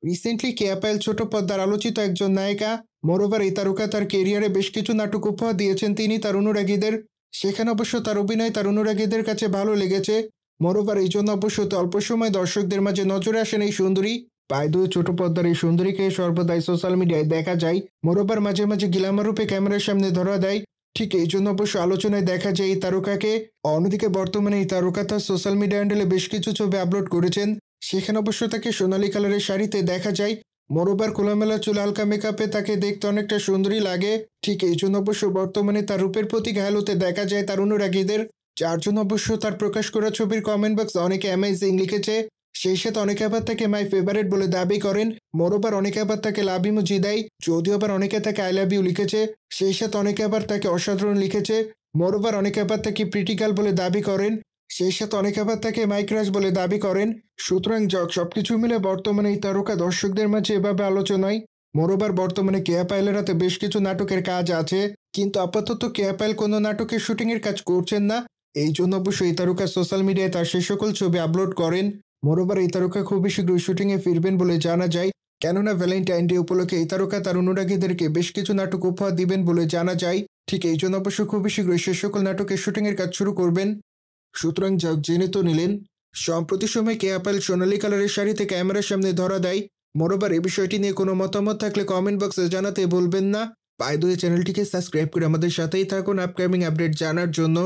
Recently কেয়া পায়েল ছোট পর্দার আলোচিত একজন নায়িকা। মোরওভার এই তারকা তার কেরিয়ারে বেশ কিছু নাটক উপহার দিয়েছেন তিনি তার অনুরাগীদের। সেখানে অবশ্য তার অভিনয় তার অনুরাগীদের কাছে ভালো লেগেছে। মোরওভার এই জন্য অবশ্য অল্প সময় দর্শকদের মাঝে নজরে আসেন এই সুন্দরী। পায়ে দুই ছোট পর্দার এই সুন্দরীকে সর্বদাই সোশ্যাল মিডিয়ায় দেখা যায়। মোরওভার মাঝে মাঝে গ্ল্যামার রূপে ক্যামেরার সামনে ধরা দেয়। ঠিক এই জন্য অবশ্য আলোচনায় দেখা যায় এই তারকাকে। অন্যদিকে বর্তমানে এই তারকা তার সোশ্যাল মিডিয়া হ্যান্ডেলে বেশ কিছু ছবি আপলোড করেছেন। সেখানে অবশ্য তাকে সোনালী কালারের শাড়িতে দেখা যায়। মোরওভার খোলামেলা চুল হালকা মেকআপে তাকে দেখতে অনেকটা সুন্দরী লাগে। ঠিক এই জন্য অবশ্য বর্তমানে তার রূপের প্রতি ঘায়াল হতে দেখা যায় তার অনুরাগীদের। যার জন্য অবশ্য তার প্রকাশ করা ছবির কমেন্ট বক্সে অনেকে অ্যামেজিং লিখেছে। সেই সাথে অনেকে আবার তাকে মাই ফেভারিট বলে দাবি করেন। মোরওভার অনেকে আবার তাকে লাভ ইমোজি দেয়, যদিও আবার অনেকে তাকে আই লাভ ইউ লিখেছে। সেই সাথে অনেকে আবার তাকে অসাধারণ লিখেছে। মোরওভার অনেকে আবার তাকে প্রিটি গার্ল বলে দাবি করেন। সেই সাথে অনেকে আবার তাকে মাইক্রাস বলে দাবি করেন। সুতরাং সবকিছু মিলে বর্তমানে এই তারকা দর্শকদের মাঝে এভাবে আলোচনায়। মোরওভার বর্তমানে কেয়া পায়েলের হাতে বেশ কিছু নাটকের কাজ আছে, কিন্তু আপাতত কেয়া পায়েল কোনো নাটকের শুটিংয়ের কাজ করছেন না। এই জন্য অবশ্য এই তারকা সোশ্যাল মিডিয়ায় তার সেই সকল ছবি আপলোড করেন। মোরওভার এই তারকা খুবই শীঘ্রই শুটিংয়ে ফিরবেন বলে জানা যায়, কেননা ভ্যালেন্টাইন ডে উপলক্ষে এই তারকা তার অনুরাগীদেরকে বেশ কিছু নাটক উপহার দিবেন বলে জানা যায়। ঠিক এই জন্য অবশ্য খুবই শীঘ্রই সে সকল নাটকের শুটিংয়ের কাজ শুরু করবেন। সুতরাং জেনে তো নিলেন। সম্প্রতি সময় কেয়া পায়েল সোনালী কালারের শাড়িতে ক্যামেরার সামনে ধরা দেয়। মোরওভার এই বিষয়টি নিয়ে কোনো মতামত থাকলে কমেন্ট বক্সে জানাতে ভুলবেন না। বাই দ্য ওয়ে, চ্যানেলটিকে সাবস্ক্রাইব করে আমাদের সাথেই থাকুন আপকামিং আপডেট জানার জন্য।